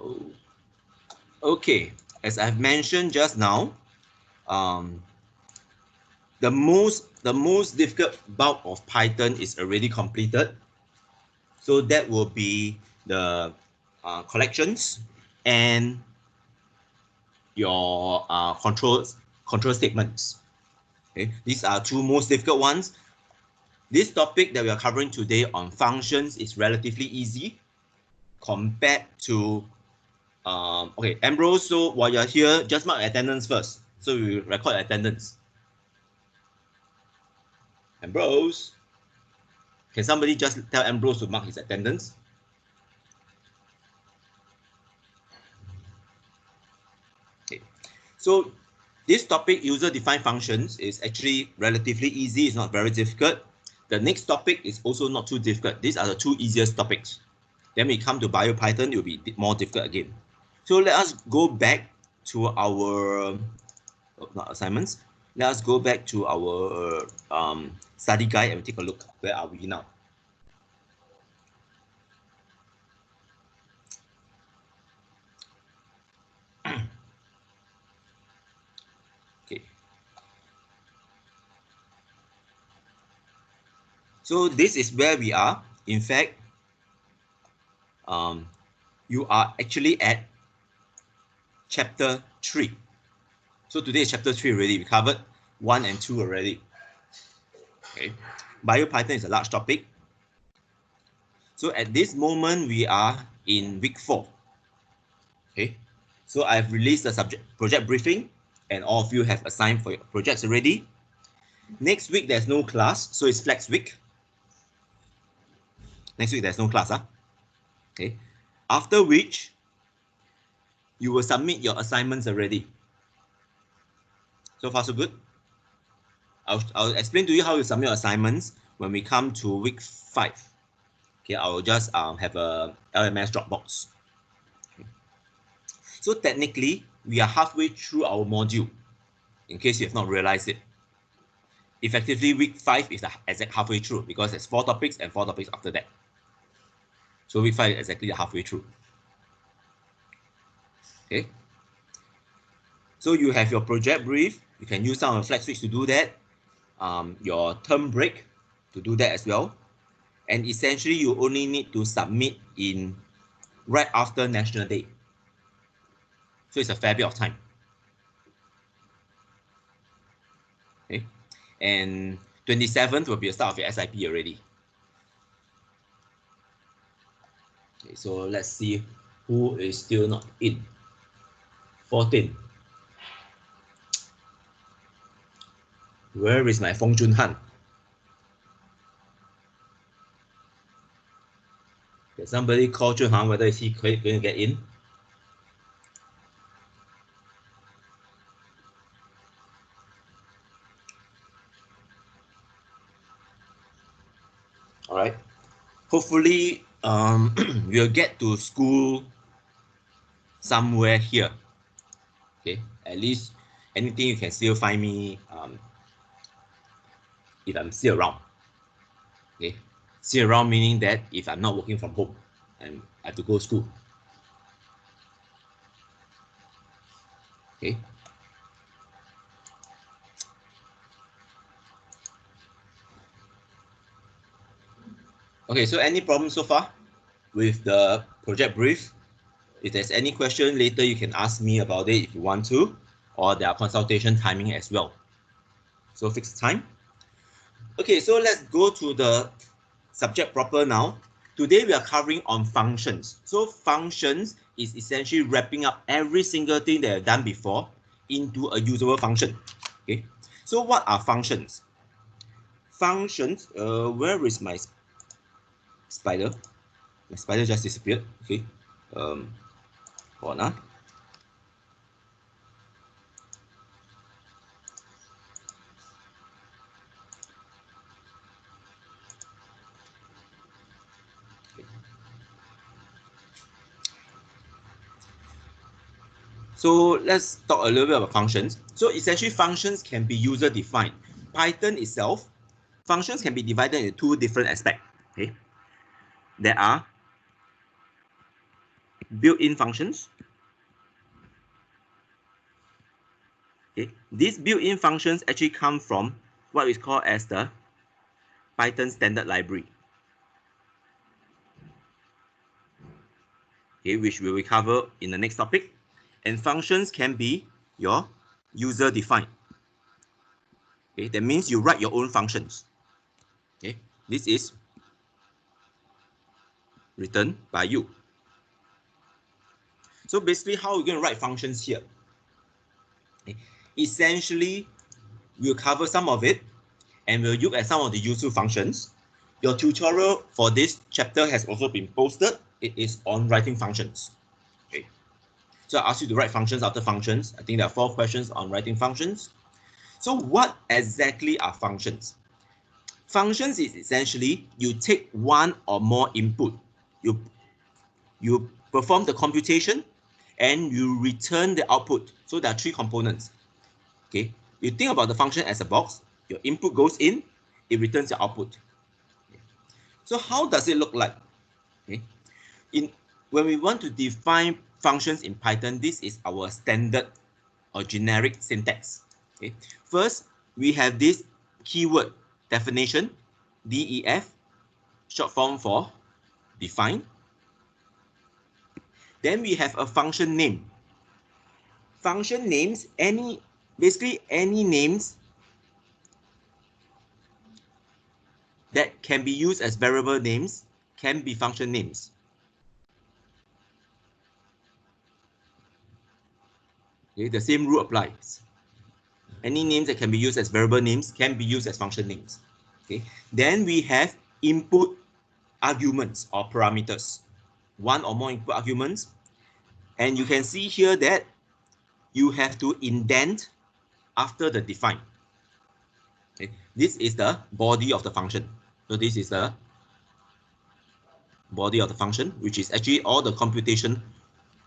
Oh. Okay, as I've mentioned just now, the most difficult bulk of Python is already completed. So that will be the collections and your control statements. Okay, these are two most difficult ones. This topic that we are covering today on functions is relatively easy compared to okay, Ambrose. So while you're here, just mark attendance first. So we record attendance. Ambrose, can somebody just tell Ambrose to mark his attendance? Okay. So this topic, user-defined functions, is actually relatively easy. It's not very difficult. The next topic is also not too difficult. These are the two easiest topics. Then we come to BioPython, it will be more difficult again. So let us go back to our not assignments. Let us go back to our study guide and take a look. Where are we now? Okay. So this is where we are. In fact, you are actually at chapter 3. So today is chapter 3 already. We covered 1 and 2 already. Okay. BioPython is a large topic. So at this moment, we are in week 4. Okay. So I've released the project briefing, and all of you have assigned for your projects already. Next week, there's no class, so it's flex week. Next week, there's no class. Okay. After which, you will submit your assignments already. So far, so good. I'll explain to you how you submit your assignments when we come to week 5. Okay, I will just have a LMS Dropbox. Okay. So technically, we are halfway through our module, in case you have not realized it. Effectively, week 5 is the exact halfway through because there's 4 topics and 4 topics after that. So week 5 is exactly halfway through. Okay. So you have your project brief. You can use some of the flex weeks to do that. Your term break to do that as well. And essentially, you only need to submit in right after National Day. So it's a fair bit of time. Okay. And 27th will be the start of your SIP already. Okay, so let's see who is still not in. 14. Where is my Fong Jun Han? Okay, somebody call Jun Han whether is he going to get in. All right. Hopefully, we'll get to school somewhere here. Okay. At least anything you can still find me if I'm still around. Okay. Still around meaning that if I'm not working from home and I have to go to school. Okay. Okay, so any problems so far with the project brief? If there's any question later, you can ask me about it if you want to, or there are consultation timing as well. So fixed time. Okay, so let's go to the subject proper now. Today we are covering on functions. So functions is essentially wrapping up every single thing that I've done before into a usable function. Okay, so what are functions? Functions, where is my spider? My spider just disappeared. Okay, hold on. So let's talk a little bit about functions. So essentially functions can be user defined. Python itself, functions can be divided into 2 different aspects. Okay, there are built-in functions. Okay, these built-in functions actually come from what is called as the Python standard library. Okay, which we will cover in the next topic. And functions can be your user-defined. Okay, that means you write your own functions. Okay, this is written by you. So basically, how are we going to write functions here? Okay. Essentially, we'll cover some of it, and we'll look at some of the useful functions. Your tutorial for this chapter has also been posted. It is on writing functions. Okay. So I asked you to write functions after functions. I think there are 4 questions on writing functions. So what exactly are functions? Functions is essentially you take one or more input. You perform the computation and you return the output. So there are 3 components. Okay, you think about the function as a box. Your input goes in, it returns the output. Okay. So how does it look like? Okay. When we want to define functions in Python, this is our standard or generic syntax. Okay. First, we have this keyword definition, DEF, short form for define. Then we have a function name. Function names, basically any names that can be used as variable names can be function names. Okay, the same rule applies. Any names that can be used as variable names can be used as function names. Okay. Then we have input arguments or parameters. One or more input arguments. And you can see here that you have to indent after the define. Okay. This is the body of the function. So this is the body of the function, which is actually all the computation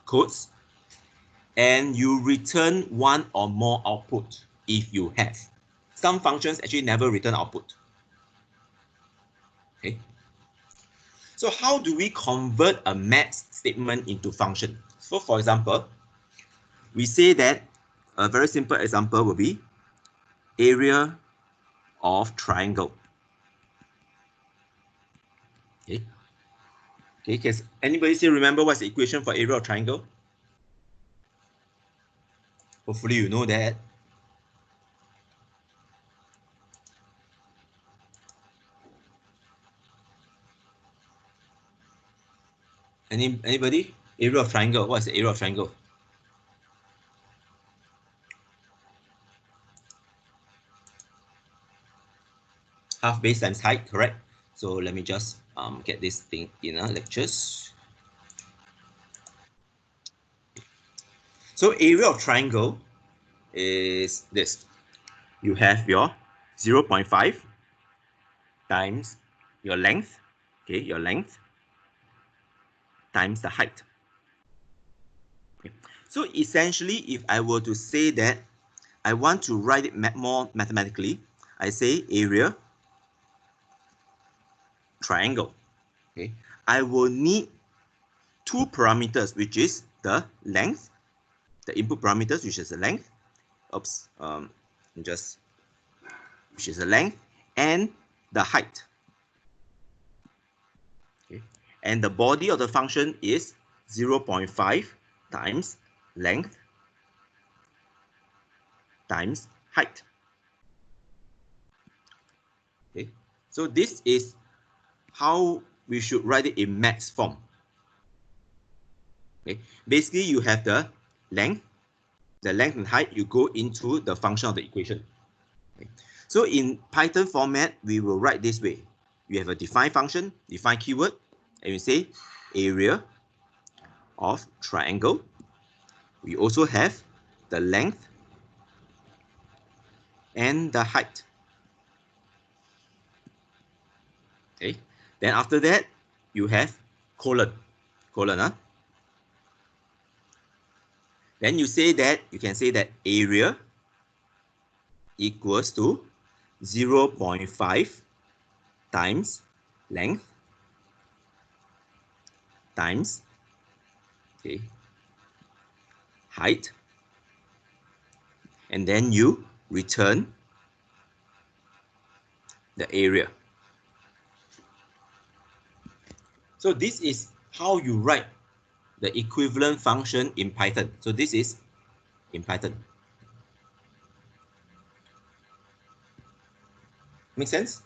codes. And you return one or more output if you have. Some functions actually never return output. Okay. So how do we convert a math statement into function? So for example, we say that a very simple example will be area of triangle. Okay. Okay, can anybody still remember what's the equation for area of triangle? Hopefully you know that. Anybody? Area of triangle. What's the area of triangle? Half base times height, correct? So let me just get this thing in lectures. So area of triangle is this. You have your 0.5 times your length, okay, your length times the height. Okay. So essentially, if I were to say that I want to write it more mathematically, I say area triangle. Okay, I will need 2 parameters, which is the length, the input parameters, which is the length. Oops, which is the length and the height. Okay, and the body of the function is 0.5 times length times height. Okay, so this is how we should write it in maths form. Okay, basically you have the length and height, you go into the function of the equation. Okay. So in Python format, we will write this way. You have a define function, define keyword, and you say area of triangle. We also have the length and the height. Okay. Then after that, you have colon. Then you can say that area equals to 0.5 times length times Okay, height, and then you return the area. So this is how you write the equivalent function in Python. So this is in Python. Make sense?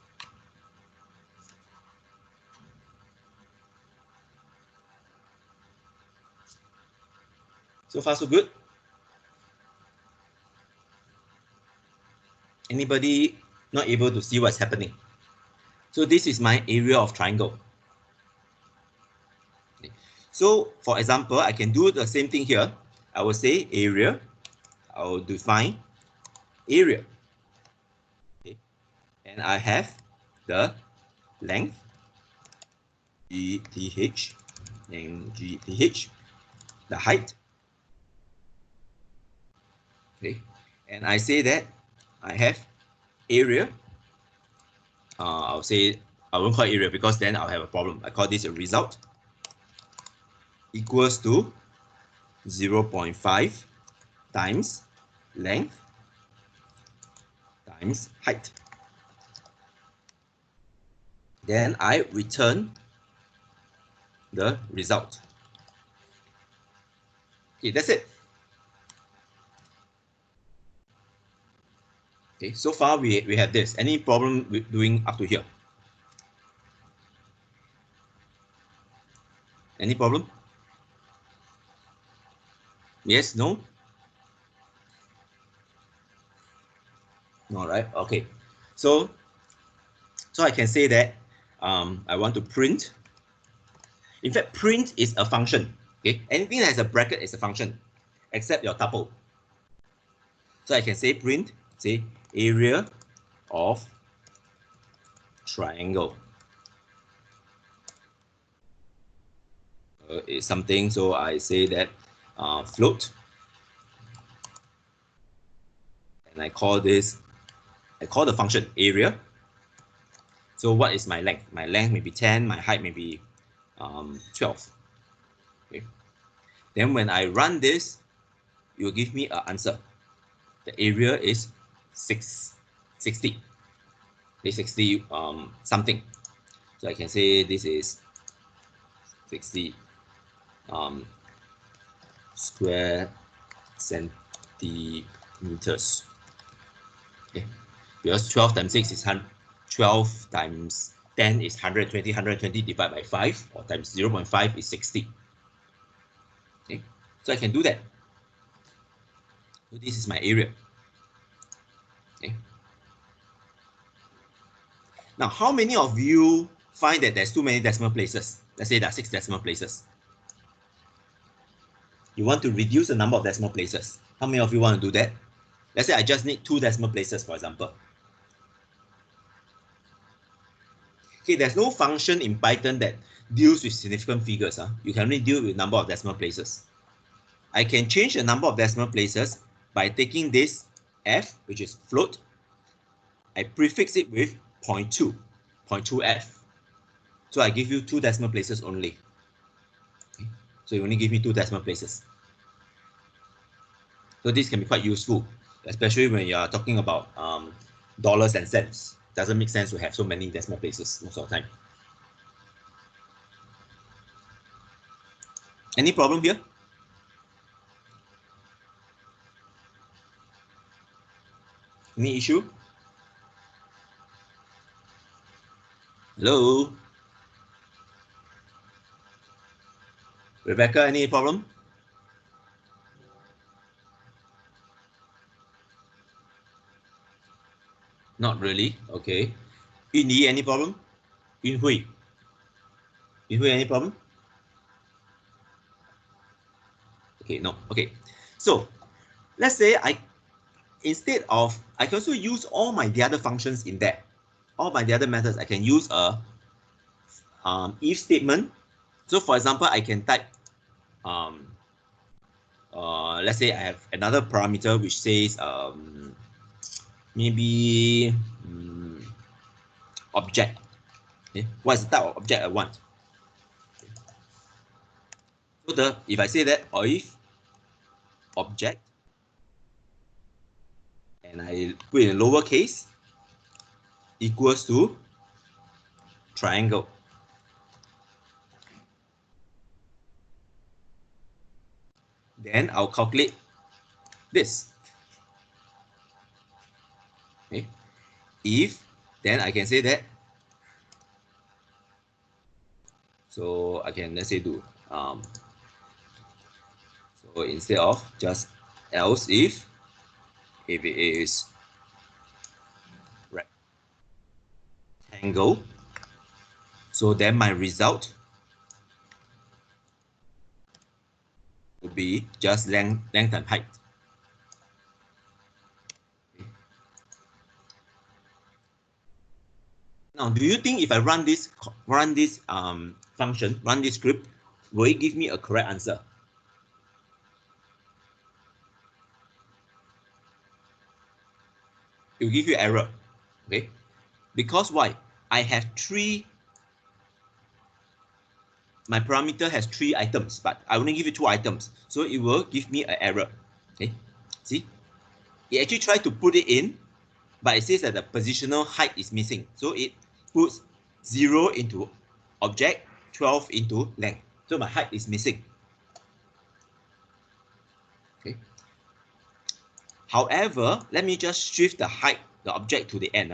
So far, so good. Anybody not able to see what's happening? So this is my area of triangle. Okay. So for example, I can do the same thing here. I will say area. I will define area. Okay. And I have the length, GTH, and GTH, the height. Okay. And I say that I have area. I'll say, I won't call it area because then I'll have a problem. I call this a result equals to 0.5 times length times height. Then I return the result. Okay, that's it. Okay, so far we have this. Any problem with doing up to here? Any problem? Yes, no? All right, okay. So I can say that I want to print. In fact, print is a function. Okay, anything that has a bracket is a function, except your tuple. So I can say print, say area of triangle is something. So I say that float, and I call the function area. So what is my length? My length may be 10, my height may be 12. Okay. Then when I run this, it will give me an answer. The area is 60. Okay, 60 something. So I can say this is 60 square centimeters. Okay. Because 12 times 6 is 12 times 10 is 120, 120 divided by 5, or times 0.5 is 60. Okay. So I can do that. So this is my area. Okay. Now, how many of you find that there's too many decimal places? Let's say there are 6 decimal places. You want to reduce the number of decimal places. How many of you want to do that? Let's say I just need 2 decimal places, for example. Okay, there's no function in Python that deals with significant figures. You can only deal with number of decimal places. I can change the number of decimal places by taking this f, which is float. I prefix it with 0.2, 0.2f. So I give you 2 decimal places only. Okay. So you only give me 2 decimal places. So this can be quite useful, especially when you are talking about dollars and cents. Doesn't make sense to have so many decimal places most of the time. Any problem here? Any issue? Hello? Rebecca, any problem? Not really. Okay. Yunyi, any problem? Yunhui? Yunhui, any problem? Okay, no. Okay. So let's say I can also use all my the other functions in there. All my the other methods, I can use a if statement. So for example, I can type let's say I have another parameter which says maybe object. Okay. What is the type of object I want? So if I say that, or if object, and I put in lowercase, equals to triangle. Then I'll calculate this. Okay. If, then I can say that. So I can, let's say, do so instead of just else if it is rectangle, so then my result would be just length and height. Now, do you think if I run this function, run this script, will it give me a correct answer? It will give you error. Okay, because why? I have my parameter has 3 items, but I only give you 2 items, so it will give me an error. Okay, see, it actually tried to put it in, but it says that the positional height is missing, so it puts 0 into object, 12 into length, so my height is missing. Okay. However, let me just shift the height, the object to the end.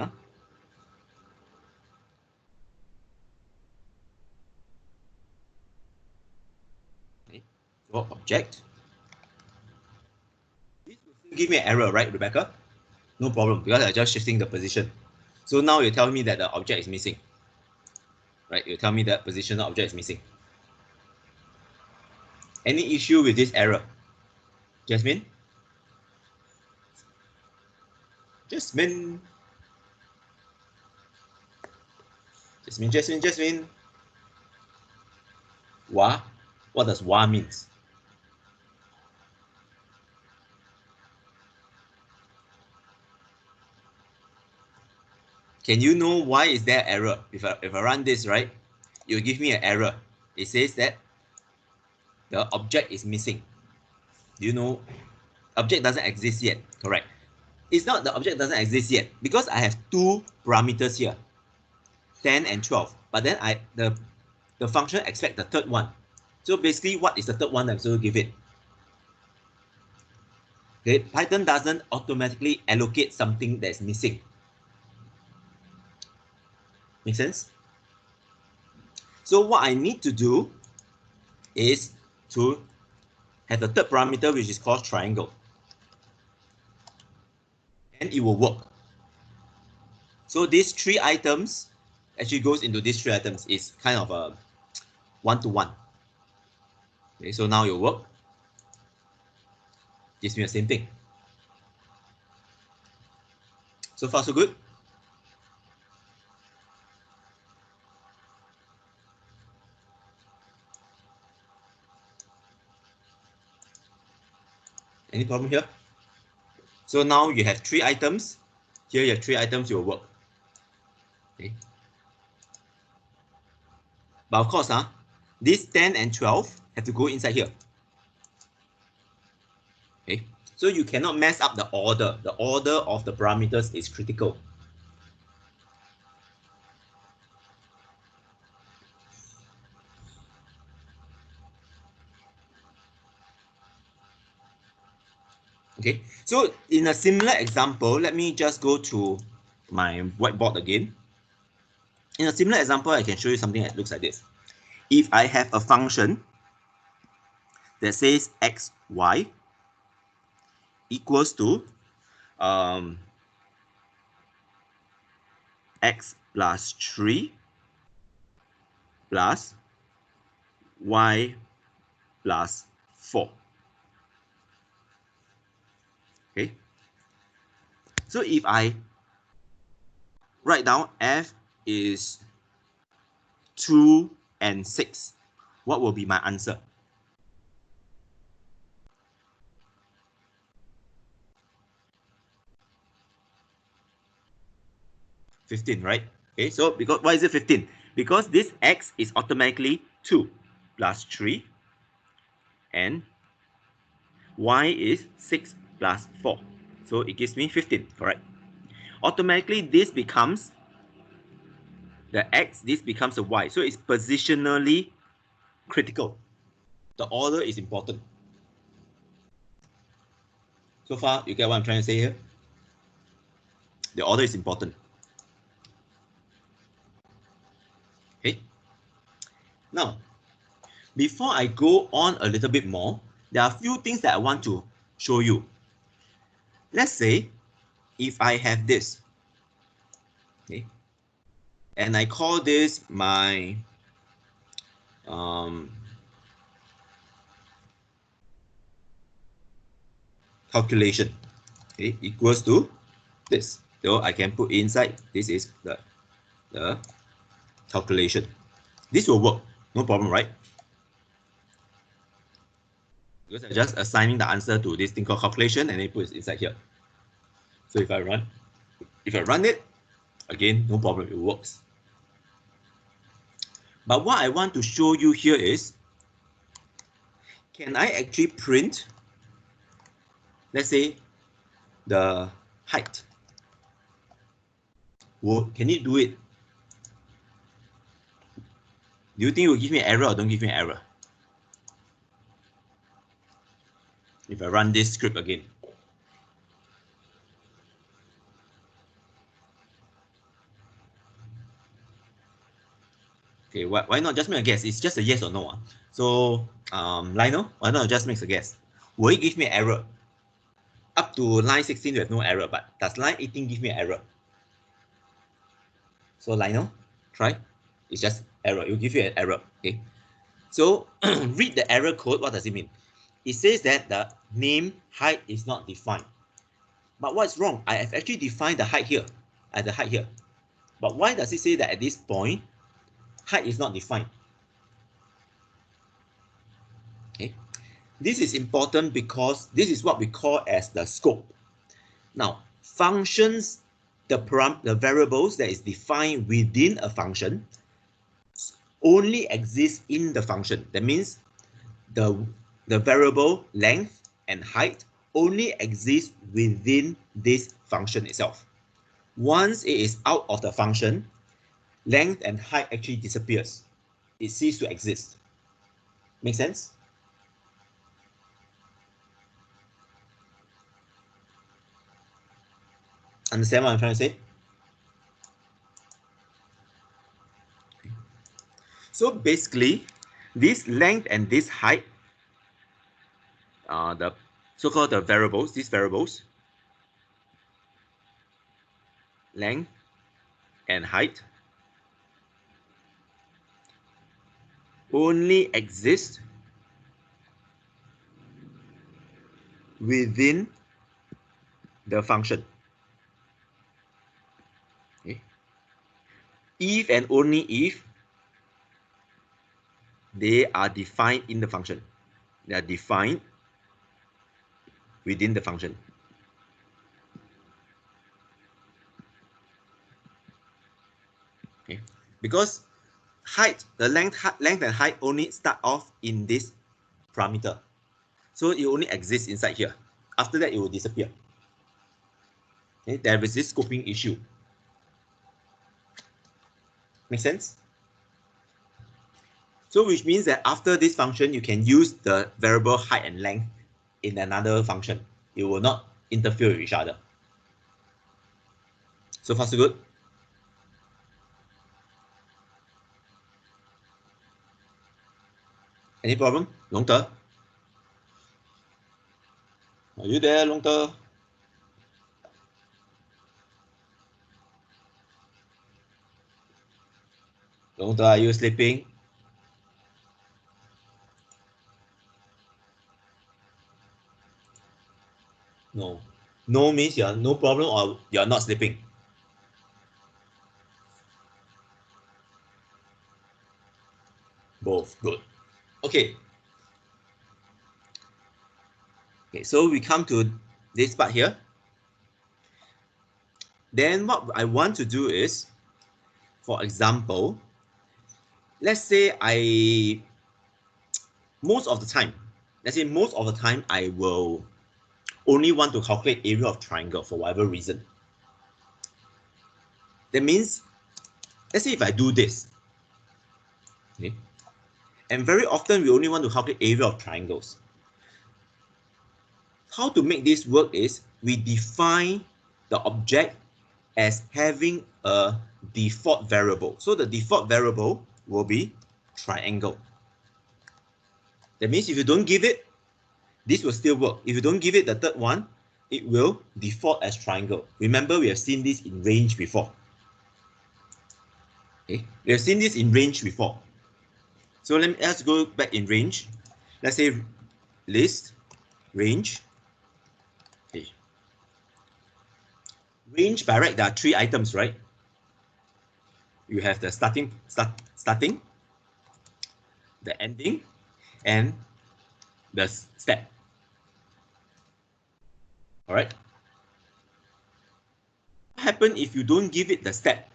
Okay. So object. This will still give me an error, right, Rebecca? No problem, because I'm just shifting the position. So now you're telling me that the object is missing. Right, you tell me that positional object is missing. Any issue with this error? Jasmine? Jasmine? Jasmine? Wa? What does wa means? Can you know why is there error? If I run this, right, it will give me an error. It says that the object is missing. Do you know? Object doesn't exist yet, correct? It's not the object doesn't exist yet because I have 2 parameters here, 10 and 12. But then the function expects the third one. So basically, what is the third one I'm supposed to give it? Okay, Python doesn't automatically allocate something that's missing. Make sense? So what I need to do is to have the third parameter, which is called triangle. And it will work. So these 3 items actually goes into these 3 items. It's kind of a one-to-one. Okay, so now it will work. Gives me the same thing. So far, so good? Any problem here? So now you have 3 items. Here you have 3 items, it will work. Okay. But of course, this 10 and 12 have to go inside here. Okay. So you cannot mess up the order. The order of the parameters is critical. Okay, so in a similar example, let me just go to my whiteboard again. In a similar example, I can show you something that looks like this. If I have a function that says xy equals to x plus 3 plus y plus 4. Okay, so if I write down f is 2 and 6, what will be my answer? 15, right? Okay, so because why is it 15? Because this x is automatically 2 plus 3 and y is 6 plus 4. So it gives me 15, correct? Automatically, this becomes the x, this becomes a y. So it's positionally critical. The order is important. So far, you get what I'm trying to say here? The order is important. Okay. Now, before I go on a little bit more, there are a few things that I want to show you. Let's say if I have this, okay, and I call this my calculation, okay, equals to this. So I can put inside, this is the calculation. This will work, no problem, right? Because I'm just assigning the answer to this thing called calculation and it puts inside here. So if I run it, again, no problem, it works. But what I want to show you here is, can I actually print, let's say, the height? Well, can it do it? Do you think it will give me an error or don't give me an error? If I run this script again. Okay, why not just make a guess? It's just a yes or no. So, Lionel, why not just make a guess? Will it give me an error? Up to line 16, there's no error, but does line 18 give me an error? So, Lionel, try. It's just error. It will give you an error. Okay. So, read the error code. What does it mean? It says that the name height is not defined. But what's wrong? I have actually defined the height here, at the height here. But why does it say that at this point, height is not defined? Okay. This is important because this is what we call as the scope. Now, functions, the variables that is defined within a function only exist in the function. That means the variable length and height only exist within this function itself. Once it is out of the function, length and height actually disappears. It ceases to exist. Make sense? Understand what I'm trying to say? So basically, this length and this height, the so-called the variables, these variables, length and height, only exist within the function. Okay. If and only if they are defined in the function. They are defined within the function. Okay. Because height, the length and height only start off in this parameter. So it only exists inside here. After that, it will disappear. Okay. There is this scoping issue. Make sense? So which means that after this function, you can use the variable height and length in another function. It will not interfere with each other. So far, so good? Any problem? Long Te? Are you there, Long Te? Long Te, are you sleeping? No. No means you're no problem or you're not sleeping. Both. Good. Okay. Okay, so we come to this part here. Then what I want to do is, for example, let's say most of the time, let's say most of the time I will only want to calculate area of triangle for whatever reason. That means, let's say if I do this, okay, and very often we only want to calculate area of triangles. How to make this work is we define the object as having a default variable. So the default variable will be triangle. That means if you don't give it, this will still work. If you don't give it the third one, it will default as triangle. Remember, we have seen this in range before. Okay, we have seen this in range before. So let's go back in range. Let's say list range. Okay. Range by right, there are 3 items, right? You have the starting, the ending, and the step. All right. What happens if you don't give it the step?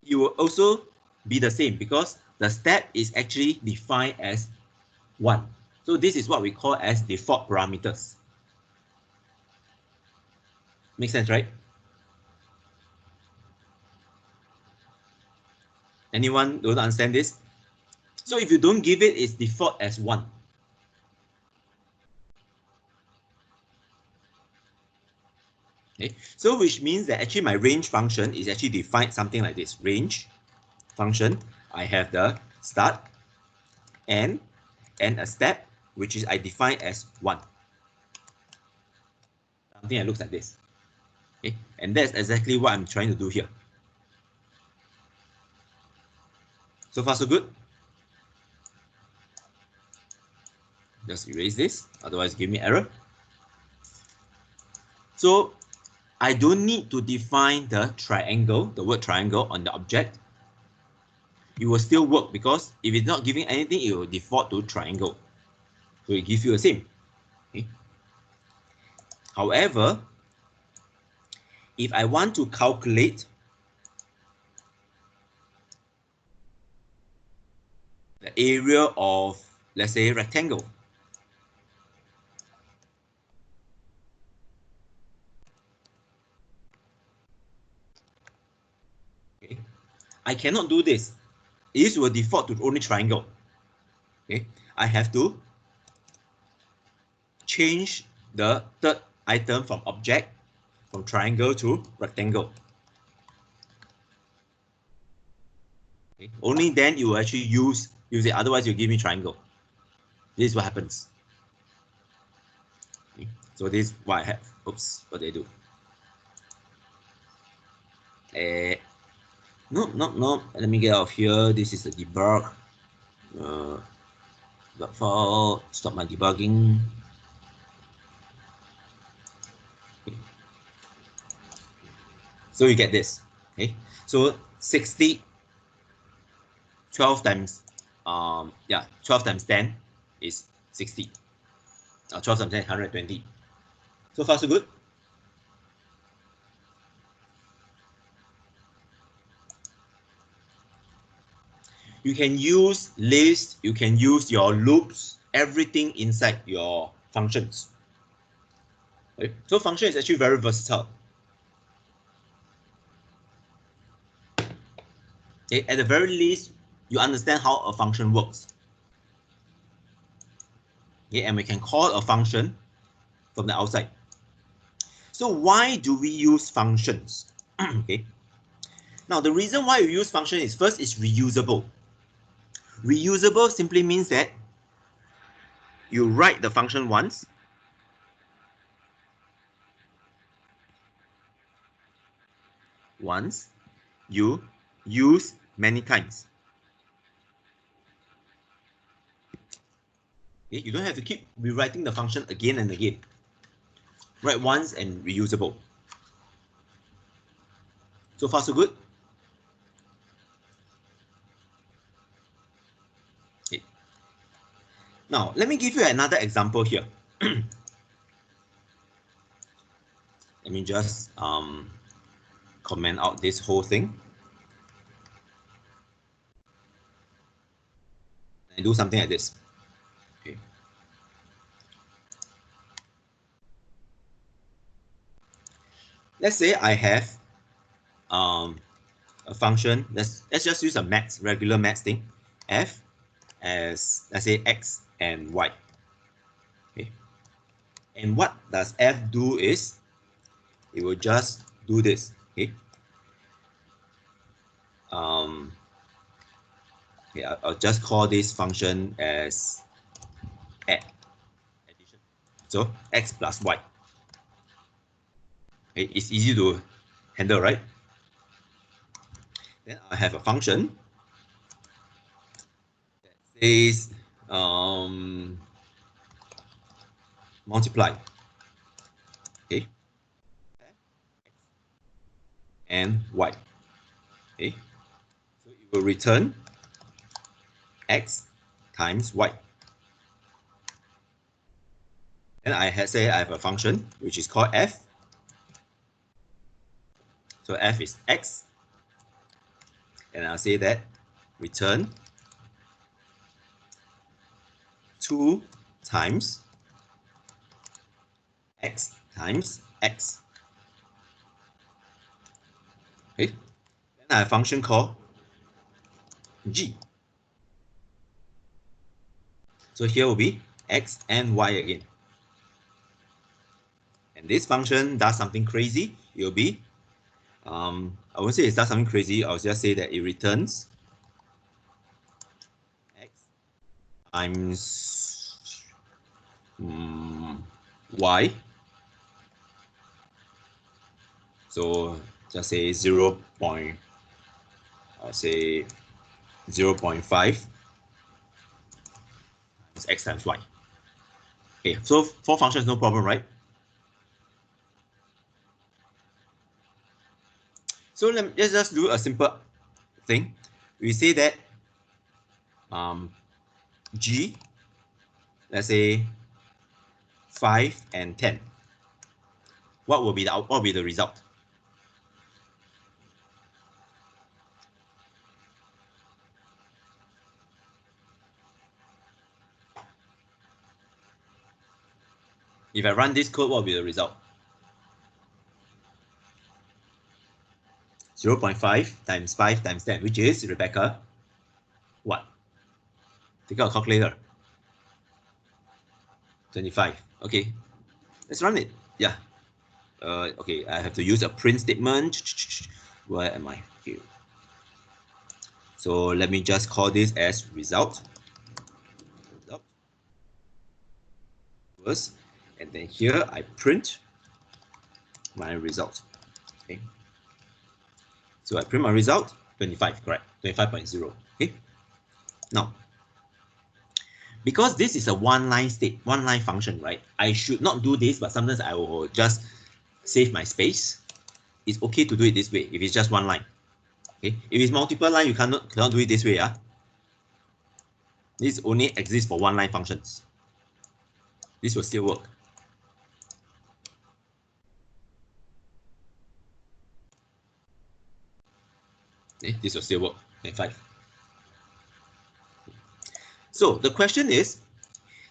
It will also be the same because the step is actually defined as 1. So this is what we call as default parameters. Make sense, right? Anyone don't understand this? So if you don't give it, it's default as 1. Okay, so which means that actually my range function is actually defined something like this. Range function, I have the start, end, and a step, which is I define as 1. Something that looks like this. Okay, and that's exactly what I'm trying to do here. So far, so good. Just erase this, otherwise give me error. So I don't need to define the triangle, the word triangle on the object. It will still work because if it's not giving anything, it will default to triangle. So it gives you the same. Okay. However, if I want to calculate the area of, let's say, rectangle, okay, I cannot do this. This will default to only triangle. Okay, I have to change the third item from object, from triangle to rectangle. Okay. Only then you will actually use it, otherwise you give me triangle. This is what happens. Okay. So this is what I have. Oops, what did I do? No. Let me get out of here. This is the debug. Debug file. Stop my debugging. Okay. So you get this. Okay. So 60, 12 times, 12 times 10 is 60. 12 times 10, 120. So far, so good. You can use list, you can use your loops, everything inside your functions. Okay. So function is actually very versatile. Okay. At the very least, you understand how a function works. Okay. And we can call a function from the outside. So why do we use functions? Okay. Now, the reason why we use function is first, it's reusable. Reusable simply means that you write the function once, you use many times. Okay? You don't have to keep rewriting the function again and again. Write once and reusable. So far, so good. Okay. Now, let me give you another example here. Let me just comment out this whole thing. And do something like this. let's say I have a function. Let's just use a regular maths thing. F as, let's say, x and y. Okay. And what does f do is it will just do this. Okay. Yeah, I'll just call this function as add, addition. So x plus y. Okay, it's easy to handle, right? Then I have a function that says multiply. Okay, and y. Okay, so it will return x times y. And I have a function which is called f. So f is x, and I'll say that return 2 times x times x. Okay, then I have a function called g. So here will be x and y again. And this function does something crazy. It will be, I won't say it does something crazy. I'll just say that it returns x times y. So just say 0. I'll say 0.5 times x times y. Okay, so 4 functions, no problem, right? So let's just do a simple thing. We say that g, let's say 5 and 10. What will be the result? If I run this code, what will be the result? 0.5 times 5 times 10, which is, Rebecca, what? Take out a calculator. 25. Okay, let's run it. Yeah. Okay, I have to use a print statement. Where am I? Here. So let me just call this as result. First, and then here I print my result. Okay. So I print my result, 25, correct? 25.0. Okay. Now, because this is a one-line function, right? I should not do this, but sometimes I will just save my space. It's okay to do it this way if it's just one line. Okay. If it's multiple line, you cannot do it this way. This only exists for one-line functions. This will still work. Okay, this will still work. 25. So the question is,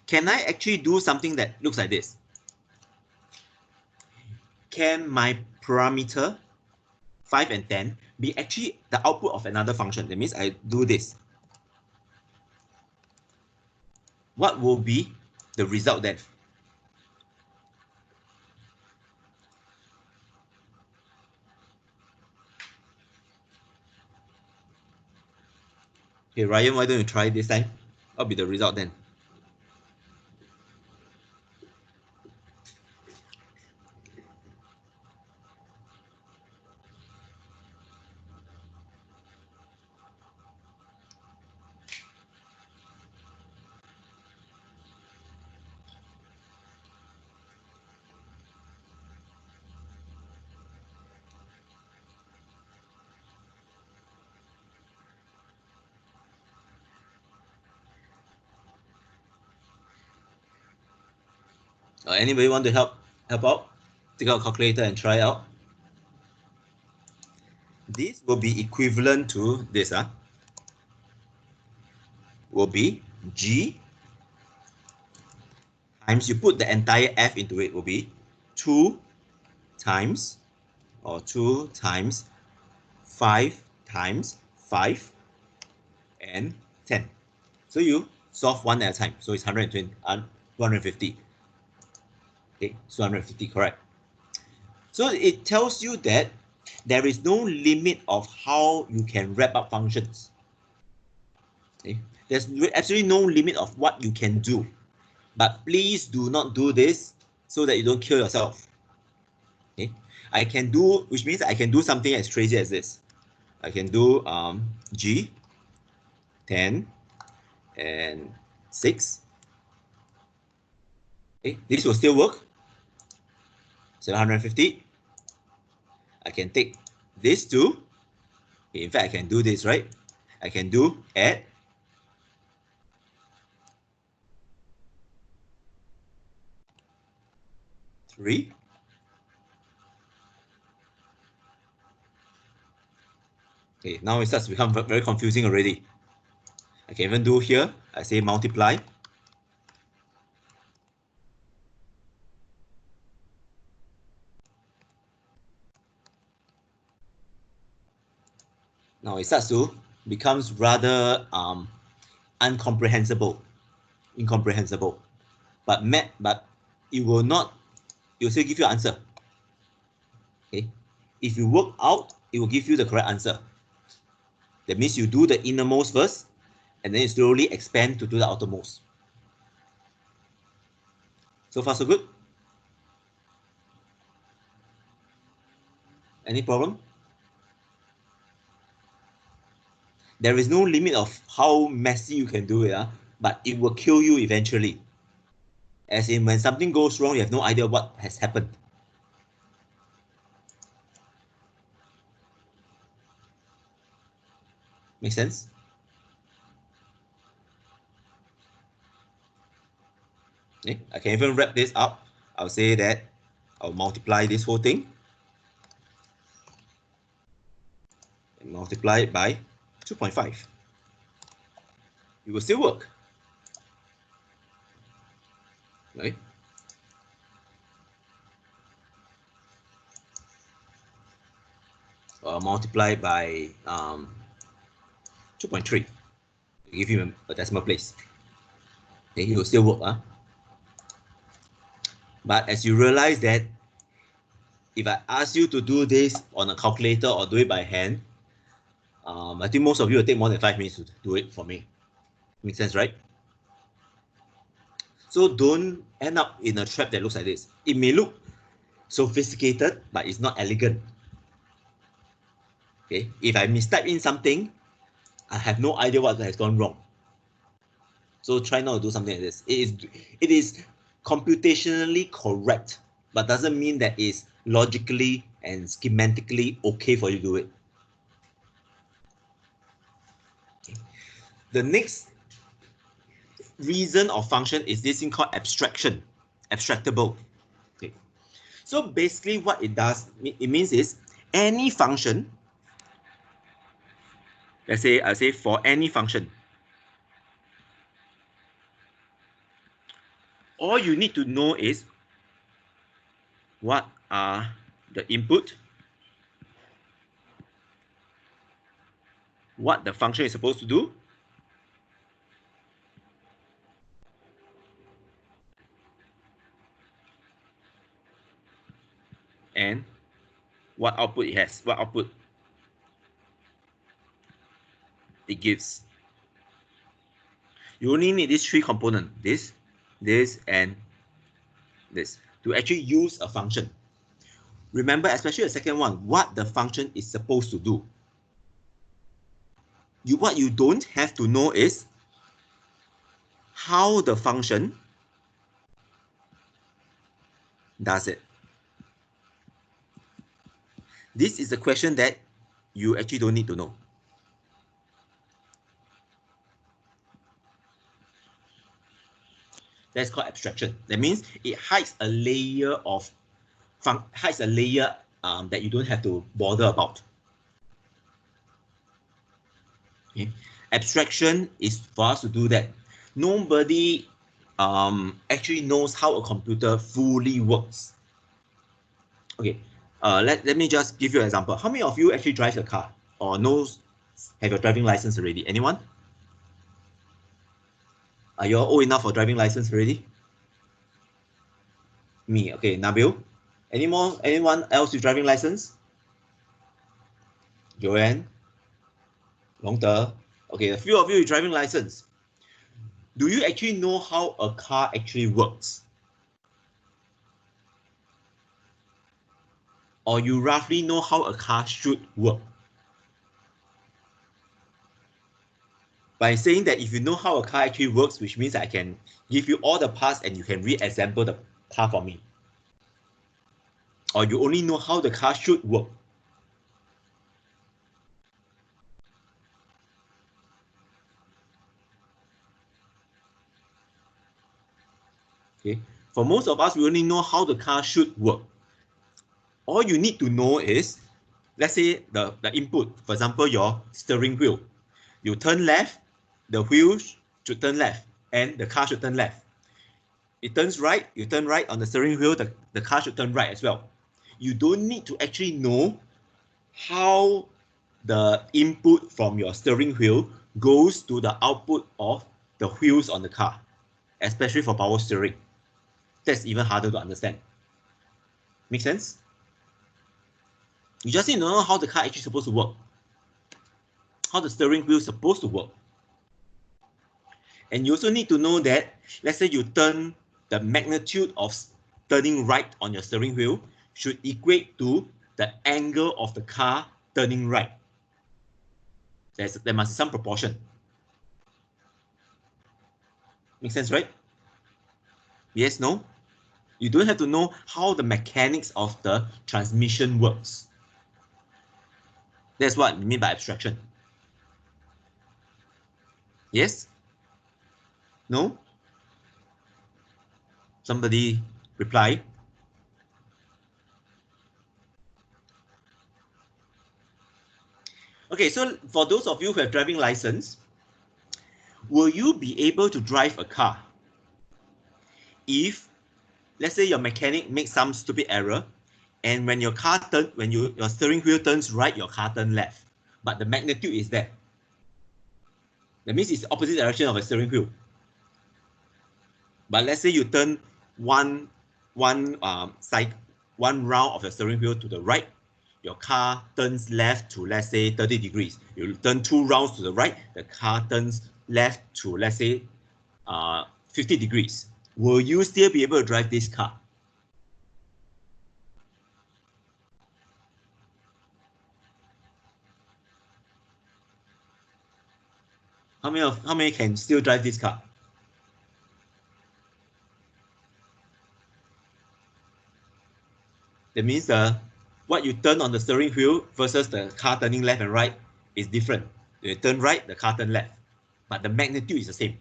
can I actually do something that looks like this? Can my parameter 5 and 10 be actually the output of another function? That means I do this. What will be the result then? Okay, Ryan, why don't you try this time? What will be the result then? Anybody want to help out? Take out a calculator and try out. This will be equivalent to this. Will be G times, you put the entire F into it, will be 2 times or 2 times 5 times 5 and 10. So you solve one at a time. So it's 120, 250. Okay, so 150, correct. So it tells you that there is no limit of how you can wrap up functions. Okay? There's absolutely no limit of what you can do. But please do not do this so that you don't kill yourself. Okay? I can do, which means I can do something as crazy as this. I can do G, 10, and 6. Okay? This will still work. 750. I can take this too. In fact, I can do this, right? I can do add, three. Okay, now it starts to become very confusing already. I can even do here, I say multiply. Now it starts to becomes rather incomprehensible. But it will not, it will still give you an answer. Okay, if you work out, it will give you the correct answer. That means you do the innermost first, and then you slowly expand to do the outermost. So far, so good? Any problem? There is no limit of how messy you can do it, but it will kill you eventually. As in, when something goes wrong, you have no idea what has happened. Make sense? Okay. I can even wrap this up. I'll say that I'll multiply this whole thing and multiply it by 2.5. It will still work. Right? Multiply by 2.3. Give you a decimal place. Okay, it will still work. But as you realize that if I ask you to do this on a calculator or do it by hand, I think most of you will take more than 5 minutes to do it for me. Makes sense, right? So don't end up in a trap that looks like this. It may look sophisticated, but it's not elegant. Okay, if I mistype in something, I have no idea what has gone wrong. So try not to do something like this. It is computationally correct, but doesn't mean that it's logically and schematically okay for you to do it. Okay. The next reason of function is this thing called abstraction, abstractable. Okay. So basically what it does, it means is any function, let's say I say for any function, all you need to know is what are the input, what the function is supposed to do, and what output it has, what output it gives. You only need these three components, this, and this, to actually use a function. Remember, especially the second one, what the function is supposed to do. What you don't have to know is how the function does it. This is a question that you actually don't need to know. That's called abstraction. That means it hides a layer of that you don't have to bother about. Okay? Abstraction is for us to do that. Nobody actually knows how a computer fully works. Okay, let me just give you an example. How many of you actually drive a car or have your driving license already? Anyone? Are you all old enough for driving license already? Me, okay. Nabil? Anyone else with driving license? Joanne? Longde? Okay, a few of you with driving license. Do you actually know how a car actually works? Or you roughly know how a car should work? By saying that if you know how a car actually works, which means I can give you all the parts and you can reassemble the car for me. Or you only know how the car should work. Okay. For most of us, we only know how the car should work. All you need to know is, let's say the input, for example, your steering wheel. You turn left, the wheel should turn left, and the car should turn left. It turns right, you turn right on the steering wheel, the car should turn right as well. You don't need to actually know how the input from your steering wheel goes to the output of the wheels on the car, especially for power steering. That's even harder to understand. Make sense? You just need to know how the car actually supposed to work, how the steering wheel is supposed to work. And you also need to know that, let's say you turn, the magnitude of turning right on your steering wheel should equate to the angle of the car turning right. There must be some proportion. Make sense, right? Yes, no? You don't have to know how the mechanics of the transmission works. That's what we mean by abstraction. Yes? No? Somebody reply. Okay, so for those of you who have driving license, will you be able to drive a car if, let's say, your mechanic makes some stupid error, and when your steering wheel turns right, your car turns left, but the magnitude is there? That means it's the opposite direction of a steering wheel. But let's say you turn one round of your steering wheel to the right, your car turns left to, let's say, 30 degrees. You turn 2 rounds to the right, the car turns left to, let's say, 50 degrees. Will you still be able to drive this car? How many can still drive this car? That means what you turn on the steering wheel versus the car turning left and right is different. You turn right, the car turn left, but the magnitude is the same.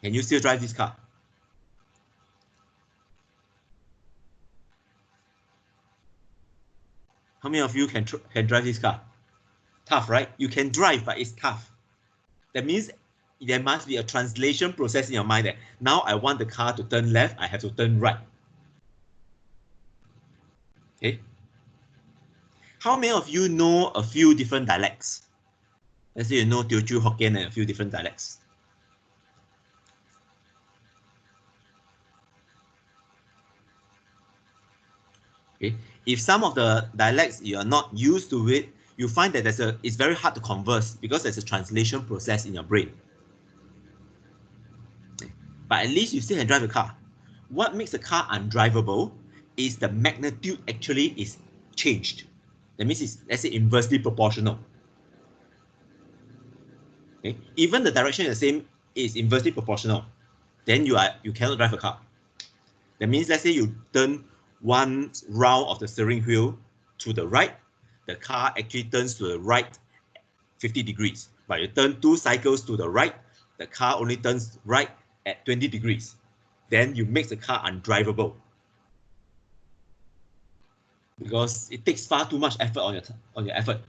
Can you still drive this car? How many of you can drive this car? Tough, right? You can drive, but it's tough. That means there must be a translation process in your mind that now I want the car to turn left, I have to turn right. Okay. How many of you know a few different dialects? Let's say you know Teochew Hokkien and a few different dialects. Okay. If some of the dialects you are not used to it, you find that it's very hard to converse because there's a translation process in your brain. But at least you still can drive a car. What makes a car undrivable is the magnitude actually is changed. That means it's, let's say, inversely proportional. Okay? Even the direction is the same, is inversely proportional. Then you cannot drive a car. That means, let's say you turn one round of the steering wheel to the right, the car actually turns to the right 50 degrees. But you turn 2 cycles to the right, the car only turns right at 20 degrees. Then you make the car undrivable, because it takes far too much effort on your effort.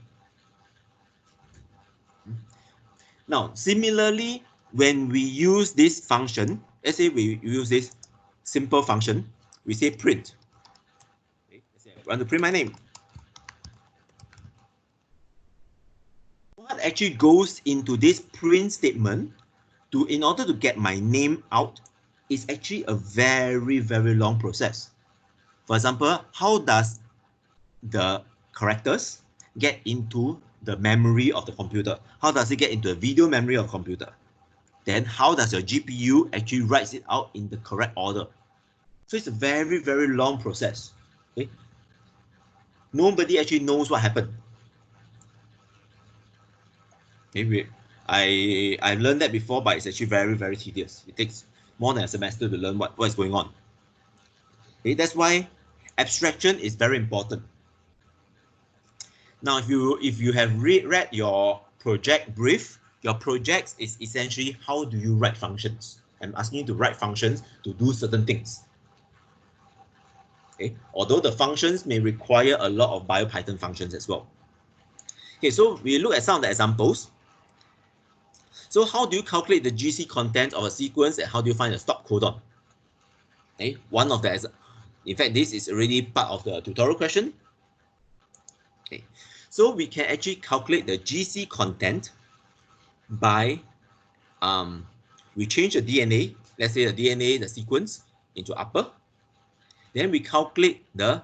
Now, similarly, when we use this function, let's say we use this simple function, we say print. I want to print my name. What actually goes into this print statement in order to get my name out is actually a very, very long process. For example, how does the characters get into the memory of the computer? How does it get into the video memory of the computer? Then how does your GPU actually writes it out in the correct order? So it's a very, very long process. Okay? Nobody actually knows what happened. Okay, I learned that before, but it's actually very, very tedious. It takes more than a semester to learn what is going on. Okay, that's why abstraction is very important. Now, if you have read your project brief, your project is essentially how do you write functions. I'm asking you to write functions to do certain things. Okay, although the functions may require a lot of BioPython functions as well. Okay, so we look at some of the examples. So how do you calculate the GC content of a sequence and how do you find the stop codon? Okay, one of the, in fact, this is already part of the tutorial question. Okay, so we can actually calculate the GC content by, we change the DNA, let's say the DNA, the sequence into upper. Then we calculate the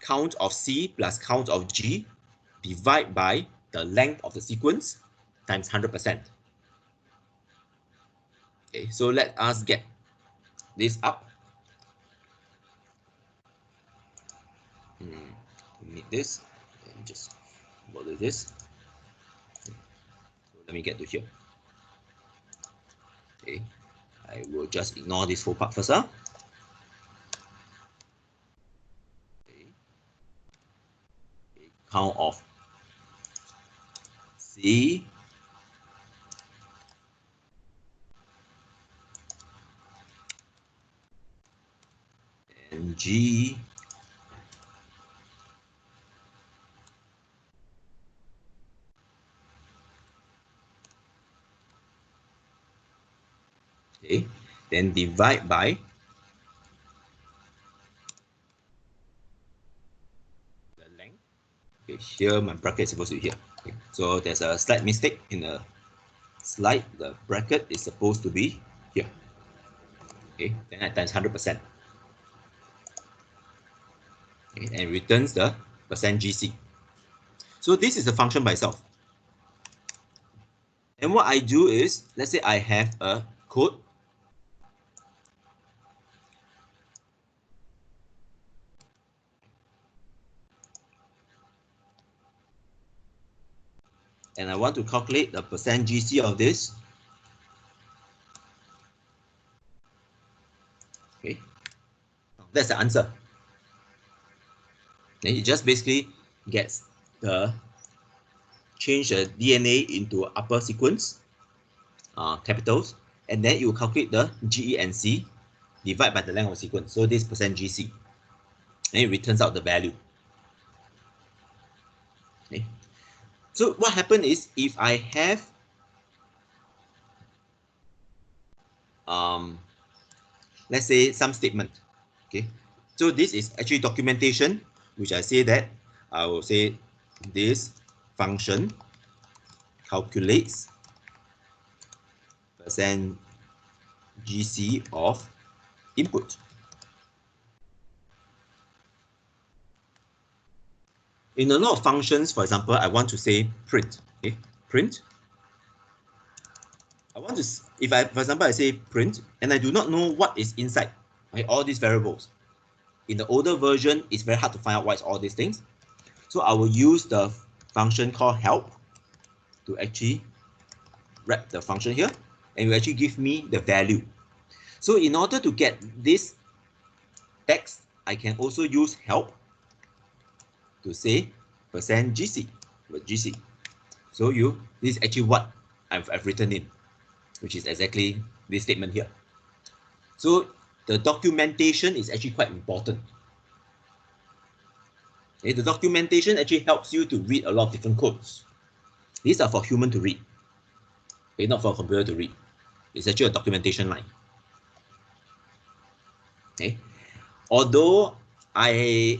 count of C plus count of G divide by the length of the sequence times 100%. Okay, so let us get this up. We need this, and just bother this. So let me get to here. Okay, I will just ignore this whole part first. Okay. Count of C and G okay, then divide by the length. Okay, here my bracket is supposed to be here. Okay, so there's a slight mistake in the slide. The bracket is supposed to be here. Okay, then I times 100%. Okay, and returns the %GC. So this is a function by itself. And what I do is, let's say I have a code. And I want to calculate the %GC of this. Okay, that's the answer. And it just basically gets the change the DNA into upper sequence, capitals, and then you will calculate the GE and C, divide by the length of sequence. So this %GC, and it returns out the value. Okay. So what happened is if I have let's say some statement. Okay. So this is actually documentation, which I say that I will say this function calculates %GC of input. In a lot of functions, for example, I want to say print. Okay, print. I want to, if I, for example, I say print, and I do not know what is inside, right, all these variables. In the older version, it's very hard to find out what's all these things. So I will use the function called help to actually wrap the function here, and it will actually give me the value. So in order to get this text, I can also use help to say %GC, GC. So this is actually what I've written in, which is exactly this statement here. So the documentation is actually quite important. Okay, the documentation actually helps you to read a lot of different codes. These are for human to read, okay, not for a computer to read. It's actually a documentation line. Okay, although I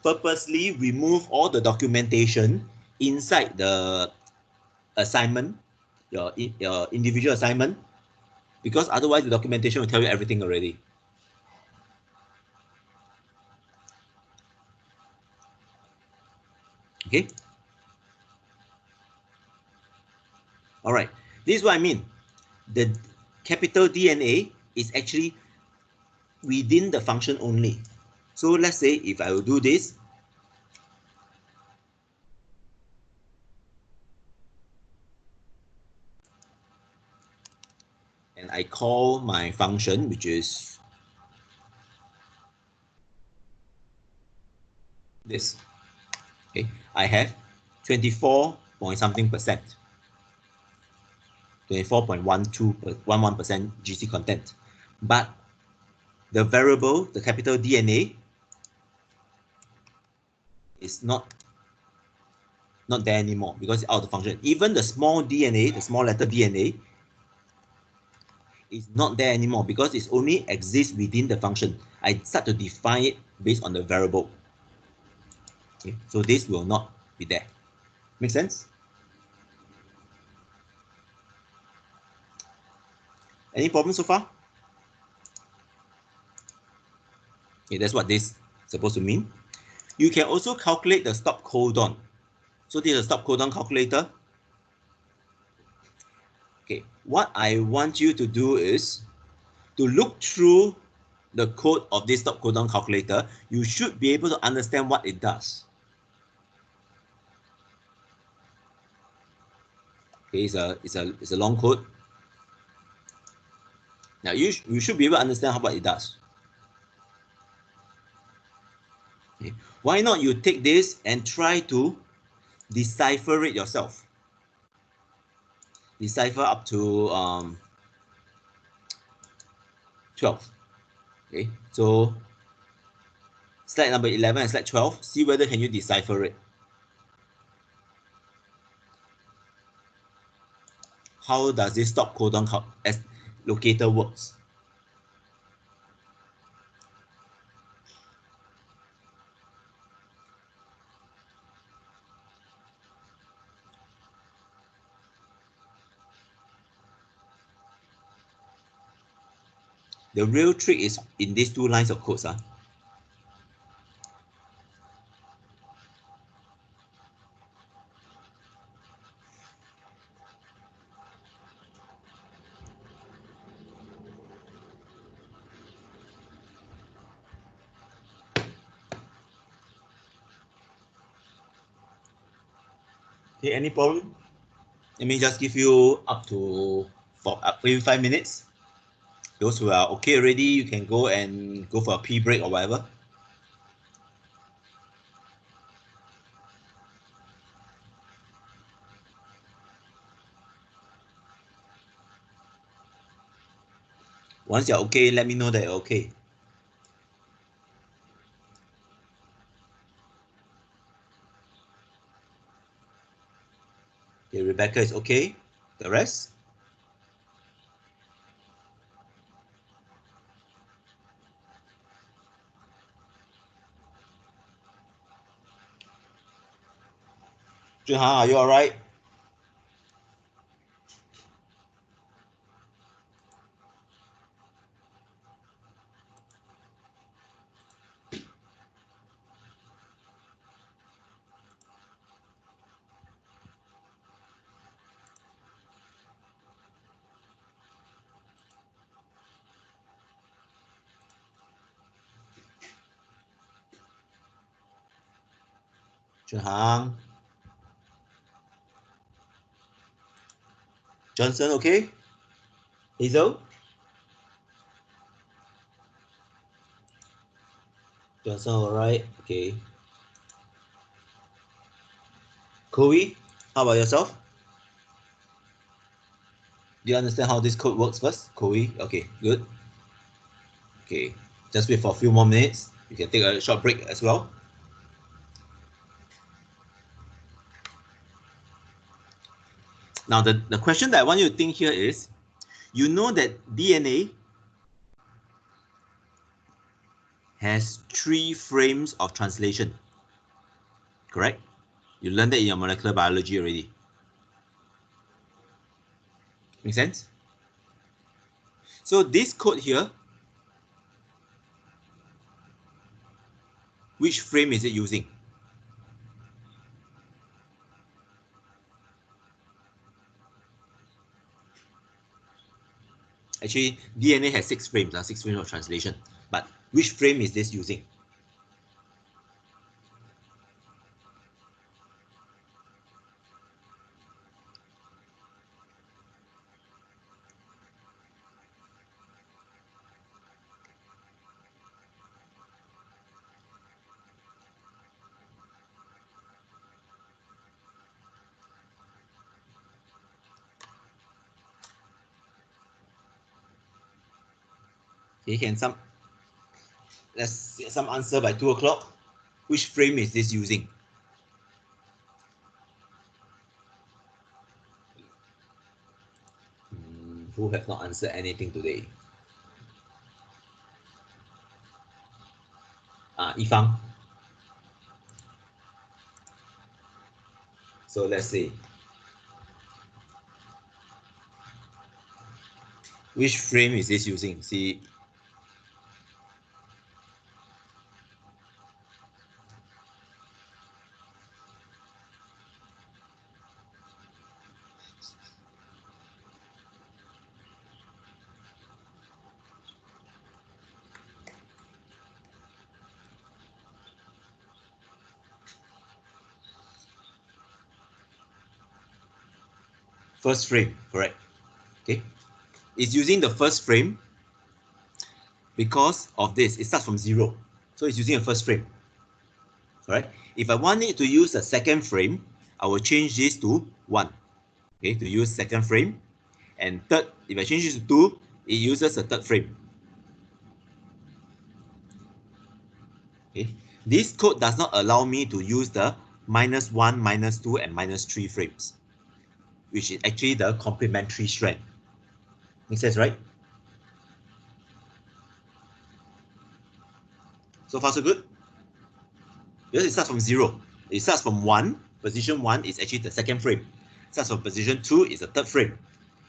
purposely remove all the documentation inside the assignment, your individual assignment, because otherwise the documentation will tell you everything already. Okay. All right. This is what I mean. The capital DNA is actually within the function only. So let's say if I will do this, and I call my function, which is this. Okay, I have 24 point something percent, 24.11% GC content, but the variable, the capital DNA, is not there anymore because it's out of the function. Even the small DNA, the small letter DNA, is not there anymore because it only exists within the function. I start to define it based on the variable. Okay, so this will not be there. Make sense? Any problems so far? Okay, that's what this is supposed to mean. You can also calculate the stop codon. So this is a stop codon calculator. Okay, what I want you to do is to look through the code of this stop codon calculator. You should be able to understand what it does. Okay, it's a long code. Now you should be able to understand what it does. Okay. Why not you take this and try to decipher it yourself? Decipher up to 12. Okay, so slide number 11 and slide 12, see whether can you decipher it. How does this stop codon as locator works? The real trick is in these two lines of codes. Okay, any problem? Let me just give you up to maybe 5 minutes. Those who are okay already, you can go and go for a pee break or whatever. Once you're okay, let me know that you're okay. Okay, Rebecca is okay. The rest? Junhan, are you all right? Junhan? Johnson, okay? Hazel? Johnson, all right? Okay. Chloe, how about yourself? Do you understand how this code works first? Chloe? Okay, good. Okay, just wait for a few more minutes. You can take a short break as well. Now, the question that I want you to think here is, you know that DNA has 3 frames of translation. correct? You learned that in your molecular biology already. Make sense? So this code here, which frame is it using? Actually, DNA has 6 frames, 6 frames of translation. But which frame is this using? Okay, let's get some answer by 2 o'clock. Which frame is this using? Who have not answered anything today? Yifang. So let's see. Which frame is this using? See, first frame, correct? Okay, it's using the first frame because of this. It starts from 0, so it's using a first frame. Right? If I want it to use a second frame, I will change this to 1. Okay, to use second frame. And third, if I change this to 2, it uses a third frame. Okay, this code does not allow me to use the -1, -2, and -3 frames, which is actually the complementary strand. Makes sense, right? So far, so good? Because it starts from 0. It starts from 1. Position 1 is actually the second frame. It starts from position 2 is the third frame.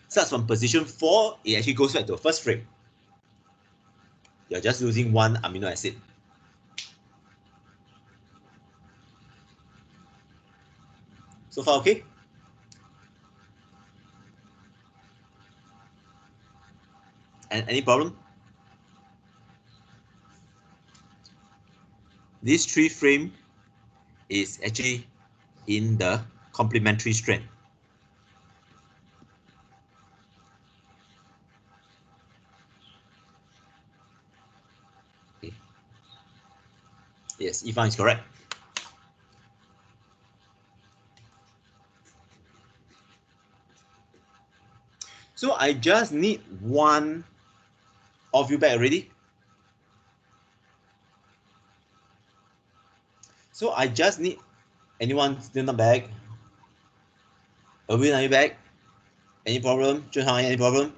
It starts from position 4, it actually goes back to the first frame. You're just losing 1 amino acid. So far, okay? And any problem? This 3 frame is actually in the complementary strand. Okay. Yes, Ivan is correct. So I just need 1 of you back already. So I just need anyone still not back? Erwin, are you back? Any problem? Junhang, any problem?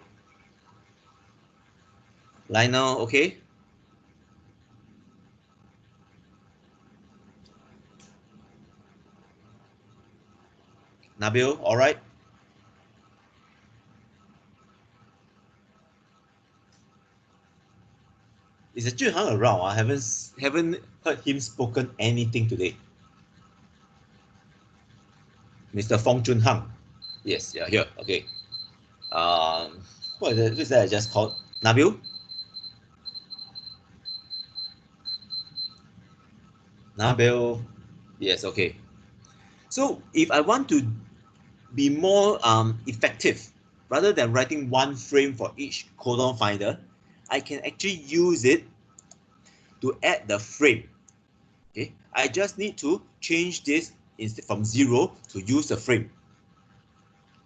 Lionel, okay? Nabil, all right? Is Junhang around? I haven't heard him spoken anything today. Mr. Fong Junhang. Yes, yeah, here. Okay. What is that I just called? Nabil? Nabil. Yes, okay. So if I want to be more effective, rather than writing 1 frame for each codon finder, I can actually use it to add the frame. Okay, I just need to change this instead from 0 to use the frame.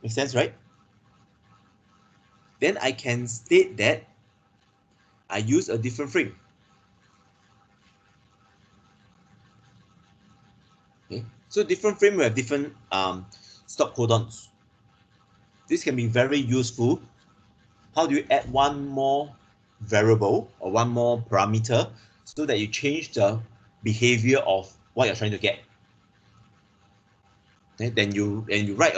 Make sense, right? Then I can state that I use a different frame. Okay, so different frame will have different stop codons. This can be very useful. How do you add 1 more variable or 1 more parameter so that you change the behavior of what you're trying to get? Okay, then you write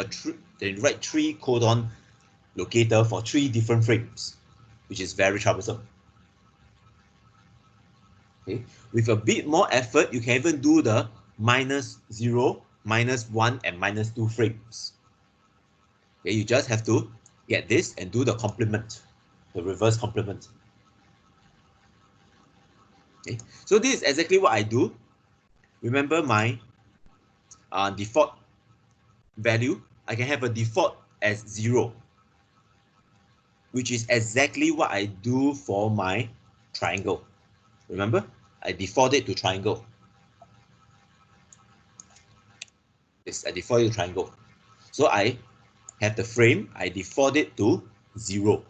three codon locator for three different frames, which is very troublesome. Okay, with a bit more effort, you can even do the -0, -1, and -2 frames. Okay, you just have to get this and do the complement, the reverse complement. Okay, so this is exactly what I do. Remember my default value. I can have a default as 0, which is exactly what I do for my triangle. Remember, I default it to triangle. Yes, I default it to triangle. So I have the frame, I default it to 0.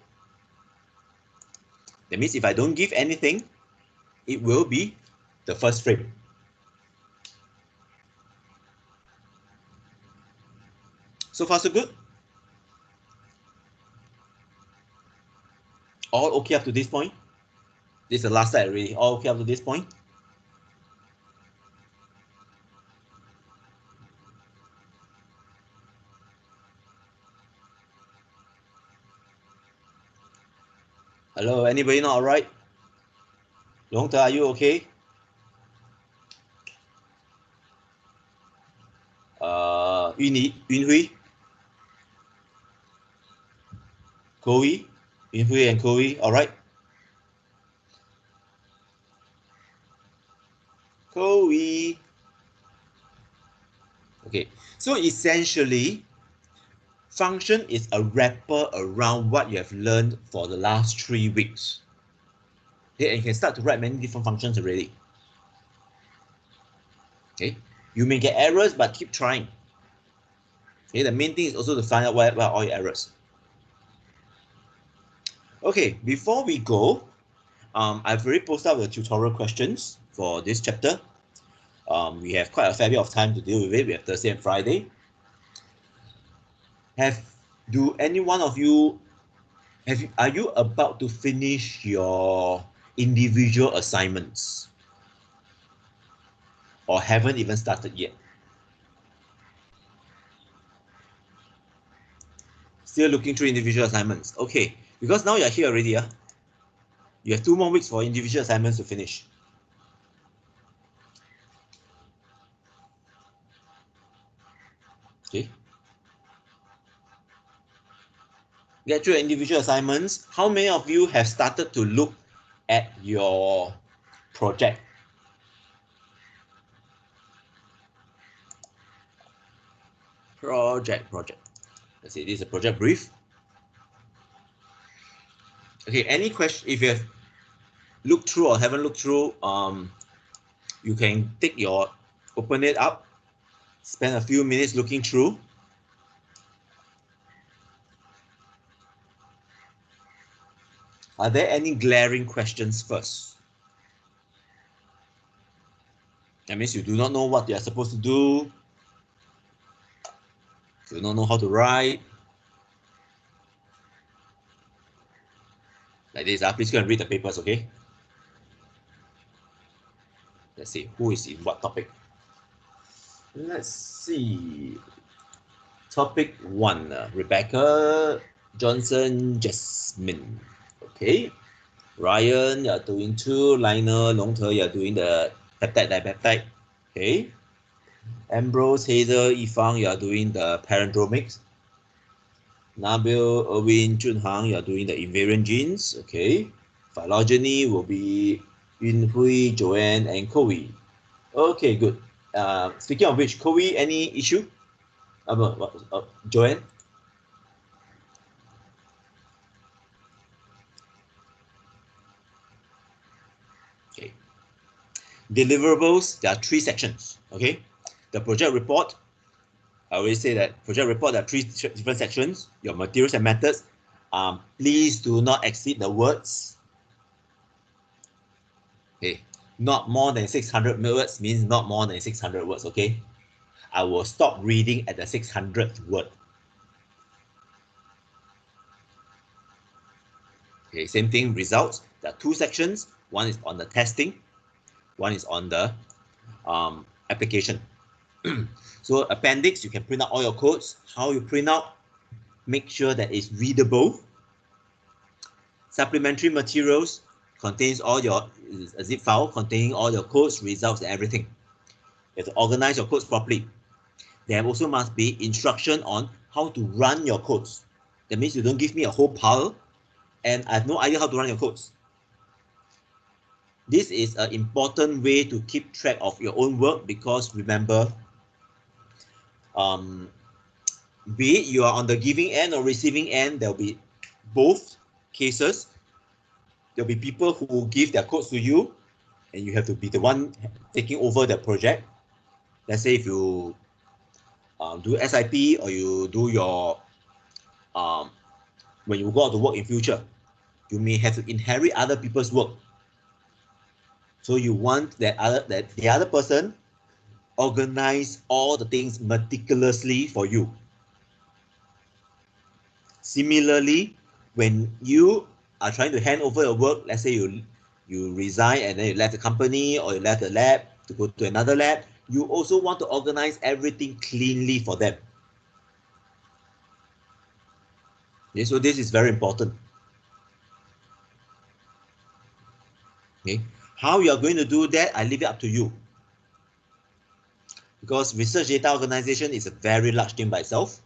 That means if I don't give anything, it will be the first frame. So far, so good. All okay up to this point. This is the last slide already. All okay up to this point. Hello, anybody not all right? Long Te, are you okay? Yunhui, Chloe, Yunhui and Chloe, all right? Chloe. Okay, so essentially, function is a wrapper around what you have learned for the last 3 weeks. Okay, and you can start to write many different functions already. Okay, you may get errors, but keep trying. Okay, the main thing is also to find out where are all your errors. Okay, before we go, I've already posted up the tutorial questions for this chapter. We have quite a fair bit of time to deal with it. We have Thursday and Friday. Do any one of you are you about to finish your individual assignments or haven't even started yet? Still looking through individual assignments. Okay, because now you're here already. You have 2 more weeks for individual assignments to finish. Okay. Get through individual assignments. How many of you have started to look at your project? Project. Let's see, this is a project brief. Okay, any question, if you have looked through or haven't looked through, you can open it up, spend a few minutes looking through. Are there any glaring questions first? That means you do not know what you are supposed to do. You do not know how to write. Like this, please go and read the papers, okay? Let's see, who is in what topic? Let's see. Topic 1, Rebecca, Johnson, Jasmine. Okay. Ryan, you're doing 2. Lionel, Long Te, you're doing the peptide, dipeptide. Okay. Ambrose, Hazel, Yifang, you're doing the palindromics. Nabil, Erwin, Junhang, you're doing the invariant genes. Okay. Phylogeny will be Yunhui, Joanne, and Chloe. Okay, good. Speaking of which, Chloe, any issue? Joanne? Okay. Deliverables, there are 3 sections. Okay. The project report, I always say that project report, there are 3 different sections. Your materials and methods. Please do not exceed the words. Okay. Not more than 600 words means not more than 600 words. Okay. I will stop reading at the 600th word. Okay. Same thing. Results. There are 2 sections. One is on the testing. One is on the application. So appendix, you can print out all your codes. How you print out, make sure that it's readable. Supplementary materials contains all your a zip file containing all your codes, results, and everything. You have to organize your codes properly. There also must be instruction on how to run your codes. That means you don't give me a whole pile and I have no idea how to run your codes. This is an important way to keep track of your own work because remember, be it you are on the giving end or receiving end, there'll be both cases. There'll be people who give their codes to you and you have to be the one taking over the project. Let's say if you do SIP or you do your when you go out to work in future, you may have to inherit other people's work. So you want that the other person organize all the things meticulously for you. Similarly, when you are trying to hand over your work, let's say you resign and then you left the company or you left the lab to go to another lab, you also want to organize everything cleanly for them. Okay, so this is very important. Okay, how you are going to do that, I leave it up to you. Because research data organization is a very large thing by itself.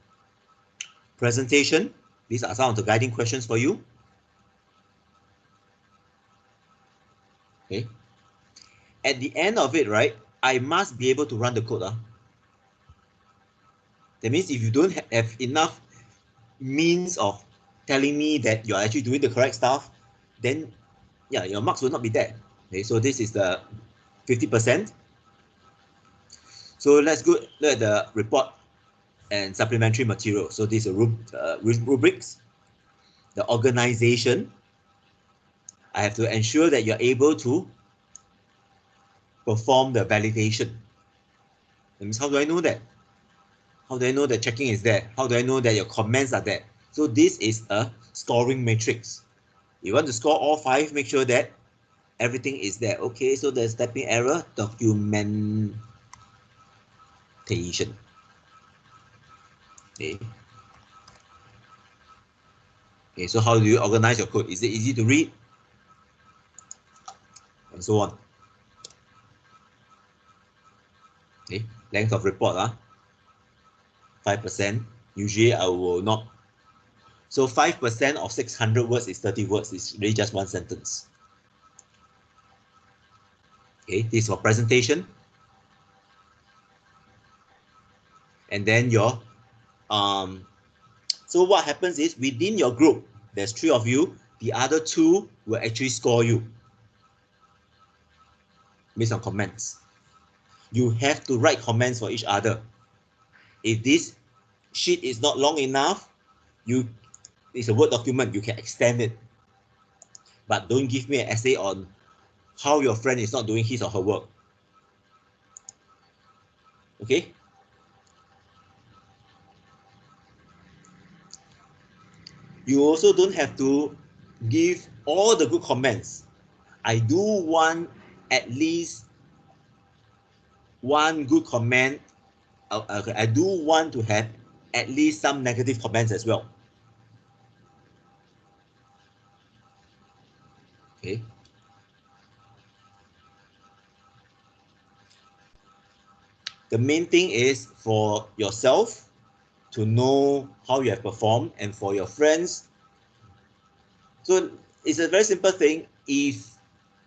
Presentation, these are some of the guiding questions for you. Okay. At the end of it, right, I must be able to run the code. That means if you don't have enough means of telling me that you're actually doing the correct stuff, then yeah, your marks will not be there. Okay, so this is the 50%. So let's go look at the report and supplementary material. So these are rubrics. The organization, I have to ensure that you're able to perform the validation. That means how do I know that? How do I know that checking is there? How do I know that your comments are there? So this is a scoring matrix. You want to score all 5, make sure that everything is there. Okay, so there's typing error, documentation. Okay. Okay, so how do you organize your code? Is it easy to read? And so on. Okay, length of report, 5%. Usually I will not. So 5% of 600 words is 30 words. It's really just one sentence. Okay, this is for presentation. And then your so what happens is within your group, there's 3 of you, the other 2 will actually score you based on comments. You have to write comments for each other. If this sheet is not long enough, it's a Word document, you can extend it. But don't give me an essay on how your friend is not doing his or her work. Okay? You also don't have to give all the good comments. I do want at least one good comment. Okay, I do want to have at least some negative comments as well. Okay. The main thing is for yourself to know how you have performed and for your friends. So it's a very simple thing. If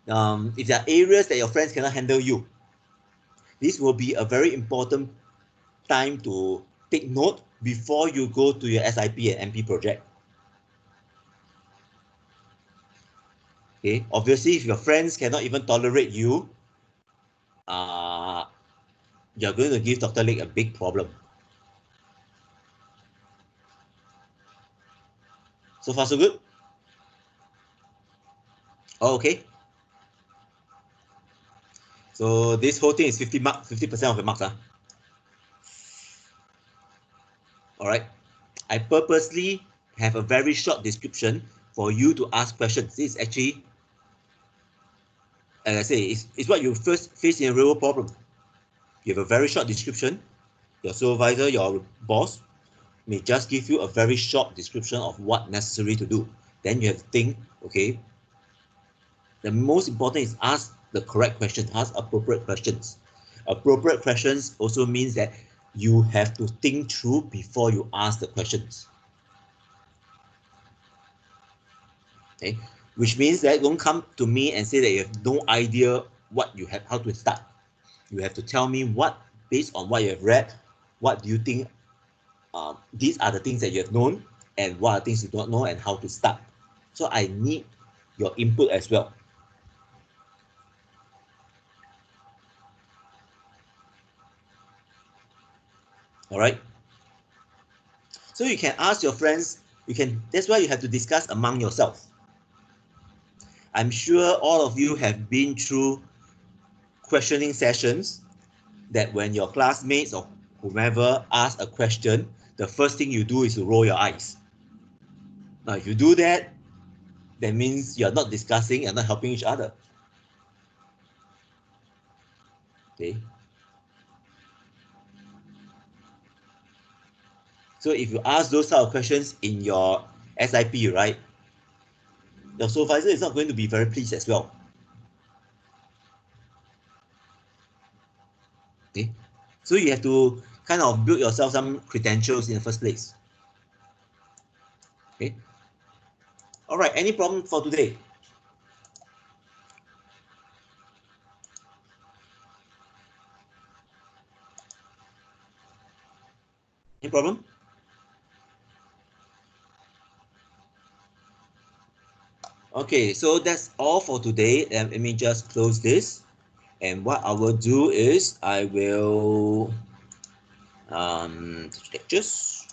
there are areas that your friends cannot handle you, this will be a very important time to take note before you go to your SIP and MP project. Okay, obviously, if your friends cannot even tolerate you, you're going to give Dr. Lake a big problem. So far, so good? Oh, okay. So this whole thing is 50% of the marks. All right. I purposely have a very short description for you to ask questions. This is actually, as I say, it's what you first face in a real problem. You have a very short description. Your supervisor, your boss, may just give you a very short description of what necessary to do. Then you have to think, okay, the most important is ask the correct questions, ask appropriate questions. Appropriate questions also means that you have to think through before you ask the questions. Okay, which means that don't come to me and say that you have no idea what you have, how to start. You have to tell me what, based on what you have read, what do you think these are the things that you have known, and what are things you don't know, and how to start. So I need your input as well. All right. So you can ask your friends. You can. That's why you have to discuss among yourself. I'm sure all of you have been through questioning sessions that when your classmates or whomever asks a question, the first thing you do is to roll your eyes. Now, if you do that, that means you're not discussing and not helping each other. Okay. So if you ask those type of questions in your SIP, right, your supervisor is not going to be very pleased as well. Okay. So you have to kind of build yourself some credentials in the first place. Okay. All right. Any problem for today? Any problem? Okay, so that's all for today. And let me just close this. And what I will do is I will lectures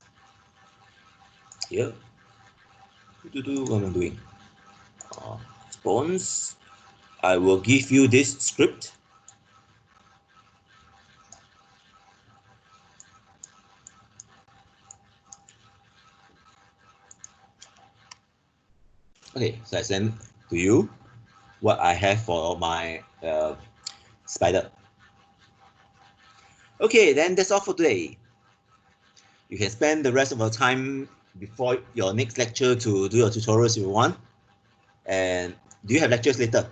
here. What am I doing? Response. I will give you this script. Okay, so I send to you what I have for my spider. Okay, then that's all for today. You can spend the rest of your time before your next lecture to do your tutorials if you want. And do you have lectures later?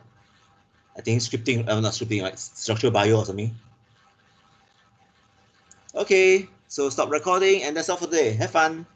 I think scripting, not scripting, like structural bio or something. Okay, so stop recording and that's all for today. Have fun.